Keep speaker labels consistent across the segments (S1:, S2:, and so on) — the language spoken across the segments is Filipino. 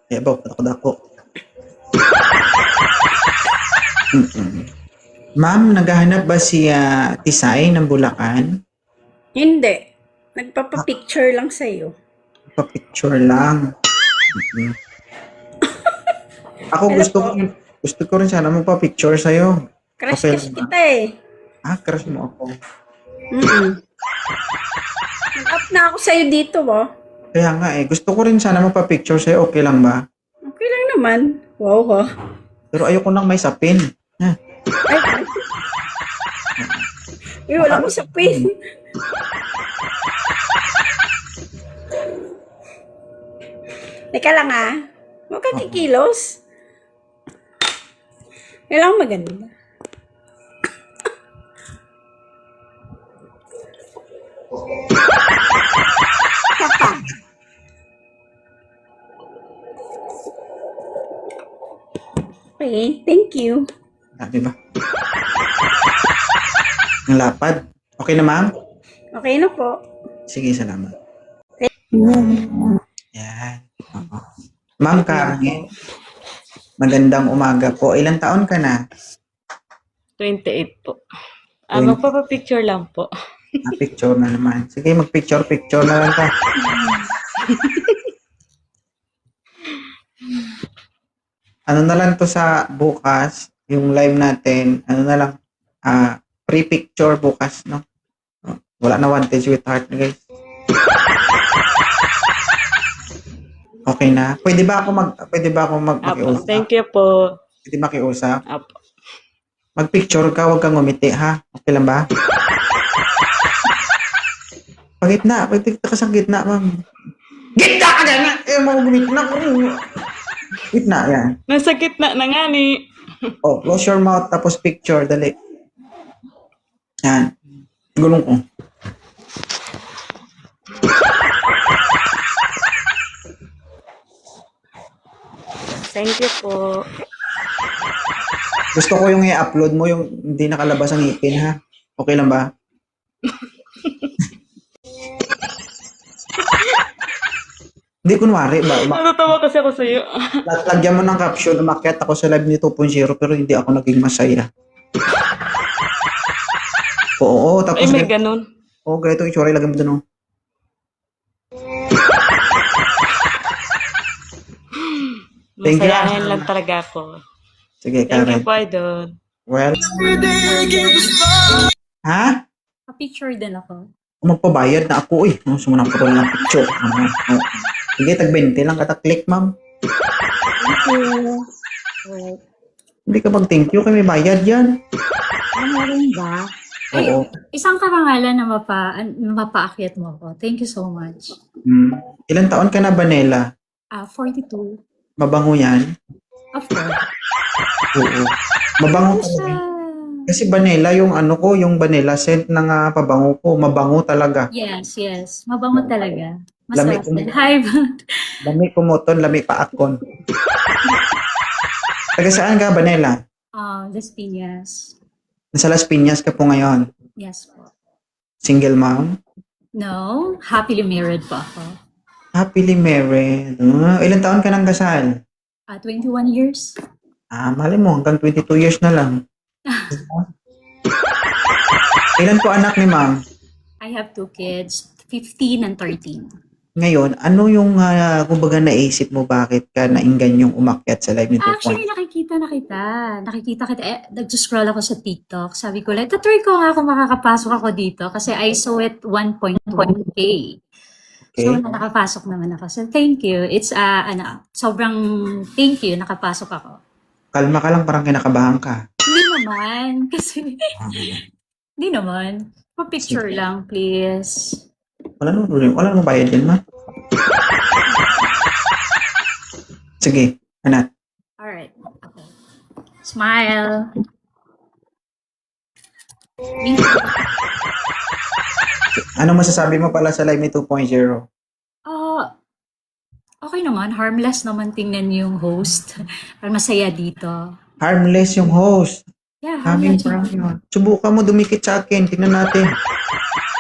S1: Eh, baw, dako-dako. Ma'am, naghahanap ba si Tisay ng Bulacan?
S2: Hindi. Nagpapapicture lang sa'yo.
S1: Pa-picture lang. Ako
S2: Hello po.
S1: gusto ko rin sana magpa-picture sa'yo.
S2: Crush
S1: Okay
S2: kasi
S1: lang ba?
S2: kita eh.
S1: Crush mo ako.
S2: Nag-up na ako sa'yo dito, oh.
S1: Kaya nga gusto ko rin sana magpa-picture sa'yo. Okay lang ba?
S2: Okay lang naman. Wow, ha.
S1: Pero ayoko nang may sapin.
S2: Ay, Uy, wala ko sapin. Teka lang Huwag ka kikilos. Kailangan maganda. Kapa. Okay, thank you.
S1: Diba? Ang lapad. Okay na, ma'am?
S2: Okay na po.
S1: Sige, salamat. Yan. Oo. Ma'am Carmen, magandang umaga po. Ilang taon ka na?
S3: 28 po.
S1: 20.
S3: Magpapapicture lang po.
S1: Picture na naman. Sige, mag-picture na lang ka. Ano na lang to sa bukas, yung live natin, ano na lang, pre-picture bukas, no? Wala na Wanted with Heart, guys. Okay na? Pwede ba ako makiusap?
S3: Thank you po.
S1: Pwede makiusap?
S3: Apo.
S1: Mag-picture ka, huwag kang ngumiti, ha? Okay lang ba? Pagitna, pwede ka sa gitna, ma'am. Gitna ka na! Mo gumitna ko. Gitna, yan.
S3: Nasa gitna na nga ni.
S1: Oh, close your mouth, tapos picture, dali. Yan. Gulong ko.
S3: Thank you po.
S1: Gusto ko yung i-upload mo, yung hindi nakalabas ang ngipin, ha? Okay lang ba? Hindi, kunwari ba?
S3: Natatawa kasi ako sa'yo.
S1: Lagyan mo ng caption, umakyat ako sa live ni 2.0 pero hindi ako naging masaya. Oo, tapos...
S3: Ay, may ganun.
S1: Oo, ganito yung itsura, lagyan mo dun, oh. Thank you.
S3: Masayahin lang talaga ako.
S1: Sige,
S3: Thank you
S1: Karen.
S3: po, Idol.
S1: Well, ha?
S4: Pa-picture din ako.
S1: Magpabayad na ako, eh. Sumunang ko lang ng picture. Sige, tag-20 lang katak-click, ma'am.
S4: Thank you. Wait.
S1: Hindi ka mag-thank you, kaya may bayad yan.
S4: Ano rin ba? Ay,
S1: Oo.
S4: isang karangalan na mapaakyat mo ako. Thank you so much.
S1: Ilan taon ka na, Vanilla?
S4: 42.
S1: Mabango yan?
S4: Of course.
S1: Oo. Mabango
S4: Ano siya?
S1: talaga. Kasi Vanilla, yung ano ko, yung vanilla scent ng pabango ko, mabango talaga.
S4: Yes, yes. Mabango talaga.
S1: Lamig
S4: Masarap
S1: mo.
S4: din. Hi,
S1: Lami kumuton, lami paakon. Taga saan ka, Vanilla?
S4: Las Piñas.
S1: Nasa Las Piñas ka po ngayon.
S4: Yes po.
S1: Single mom?
S4: No, happily married po ako.
S1: Happily married. Ilan taon ka nang kasal?
S4: 21 years.
S1: Mali mo, hanggang 22 years na lang. Ilan po anak ni ma'am?
S4: I have 2 kids, 15 and 13.
S1: Ngayon, ano yung kumbaga naisip mo bakit ka nainggan yung umakyat sa live ni
S4: Actually,
S1: Tupoy?
S4: nakikita kita. Nag-scroll ako sa TikTok. Sabi ko, try ko nga kung makakapasok ako dito kasi I saw it 1.1K. So,
S1: Okay.
S4: nakapasok naman ako. So, thank you. It's, sobrang thank you, nakapasok ako.
S1: Kalma ka lang, parang kinakabahan ka.
S4: Hindi naman, kasi, hindi naman. Pa-picture
S1: Sige.
S4: lang, please.
S1: Wala namang bayad yan, ma. Sige, anak.
S4: Alright. Okay. Smile.
S1: Ano masasabi mo pala sa live ni 2.0?
S4: Okay naman. Harmless naman tingnan yung host. Masaya dito.
S1: Harmless yung host.
S4: Yeah,
S1: Having
S4: harmless.
S1: prank yun. Subukan mo dumikit sa akin. Tingnan natin.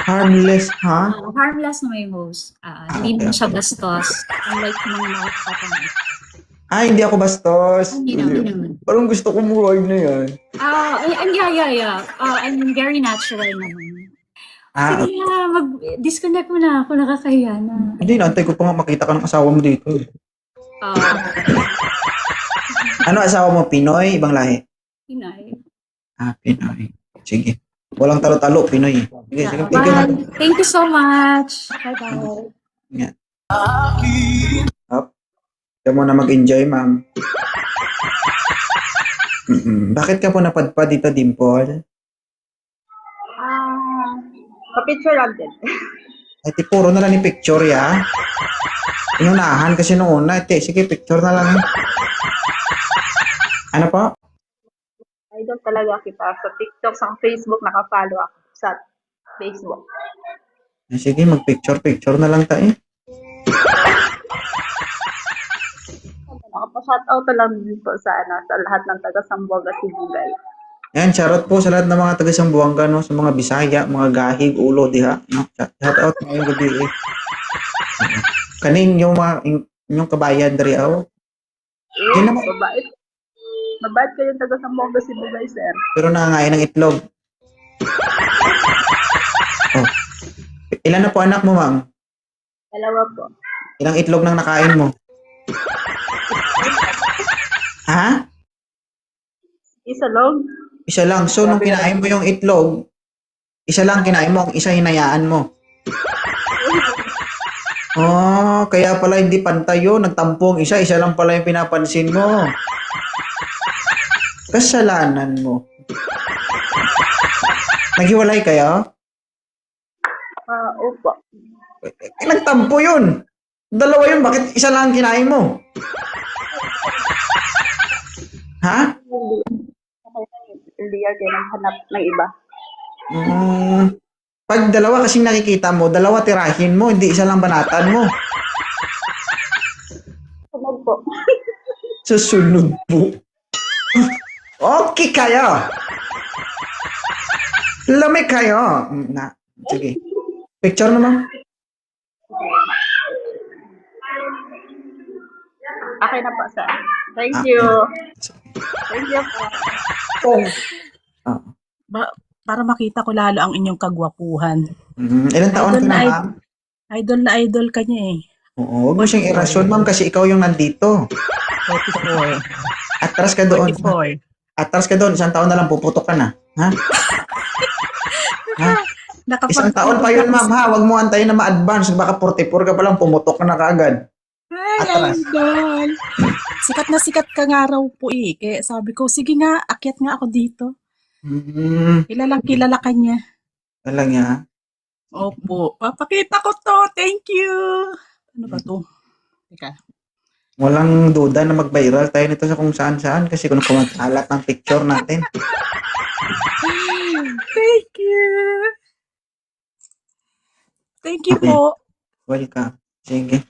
S1: Harmless, ha?
S4: Harmless naman yung host. Hindi
S1: okay,
S4: naman siya
S1: okay.
S4: bastos. Unlike ng mga kapatid.
S1: Hindi ako bastos.
S4: Hindi naman.
S1: Parang gusto ko mo live na yan.
S4: Yeah. I'm very natural naman.
S1: Ah,
S4: Sige na, mag-disconnect mo na ako, nakakahiya na.
S1: hindi, naantay ko pa nga makita ka ng asawa mo dito. Ano asawa mo? Pinoy? Ibang lahi?
S4: Pinay.
S1: Pinoy. Sige. Walang talo-talo, Pinoy. Sige, sige. Bigyan mo.
S4: Thank you so much. Bye-bye.
S1: Yan. Up. Kaya mo na mag-enjoy, ma'am. Bakit ka po napadpad dito, Dimple?
S2: Pa-picture lang din.
S1: Puro na lang ni picture, ya. Inunahan kasi nung una. Sige, picture na lang. Ano po?
S2: Idol talaga kita sa TikTok, sa Facebook, naka-follow ako sa Facebook.
S1: Sige, mag-picture na lang tayo.
S2: Nakapa-shoutout lang din po sa lahat ng taga Sambuanga, Sibugay.
S1: Yan, shoutout po sa lahat ng mga taga Sambuanga, no? Sa mga Bisaya, mga Gahig, Ulo, diha. No? Shoutout ngayong gabi eh. Kaning yung kabayan dari aw. Hindi naman.
S2: Mabait kayong taga Sambuanga, Sibugay, sir.
S1: Pero nangangain ng itlog. Oh. Ilan na po anak mo, ma'am?
S2: Dalawa po.
S1: Ilang itlog nang nakain mo? Ha?
S2: Isa lang.
S1: Isa lang. So, nung kinain mo yung itlog, isa lang kinain mo, ang isa hinayaan mo. Kaya pala hindi pantay yun. Nagtampong isa lang pala yung pinapansin mo. Kasalanan mo. Naghiwalay kayo?
S2: Opo.
S1: Nagtampo yun. Dalawa yun. Bakit isa lang kinain mo? Ha?
S2: Hindi yan naghanap ng iba.
S1: Pag dalawa kasing nakikita mo, dalawa tirahin mo, hindi isa lang banatan mo.
S2: Sunod po.
S1: Susunod po. Okay kayo. Lamig kayo. Sige. Picture naman.
S2: Okay na po, sir. Thank you. Thank you po.
S5: Para makita ko lalo ang inyong kagwapuhan.
S1: Ilang taon ka na, ma'am?
S5: Idol na idol ka niya eh.
S1: Oo, huwag mo siyang irasyon, ma'am, kasi ikaw yung nandito.
S5: 44.
S1: Atras ka doon.
S5: 44.
S1: Atras ka doon. Isang taon na lang puputok ka na. Ha? Ha? Isang taon pa yun, ma'am, ha? Huwag mo antayin na ma-advance. Baka 44 ka pa lang, pumutok ka na kaagad.
S5: Ay,
S1: Atras.
S5: idol. Sikat na sikat ka nga raw po eh. Kaya sabi ko, sige nga, akyat nga ako dito. Kilala ka niya.
S1: Talaga.
S5: Opo. Papakita ko to. Thank you. Ano ba to? Teka.
S1: Walang duda na mag-viral tayo nito sa kung saan-saan kasi kung kumakalat ng picture natin.
S5: Thank you. Thank you
S1: Okay.
S5: po.
S1: Welcome. Sige.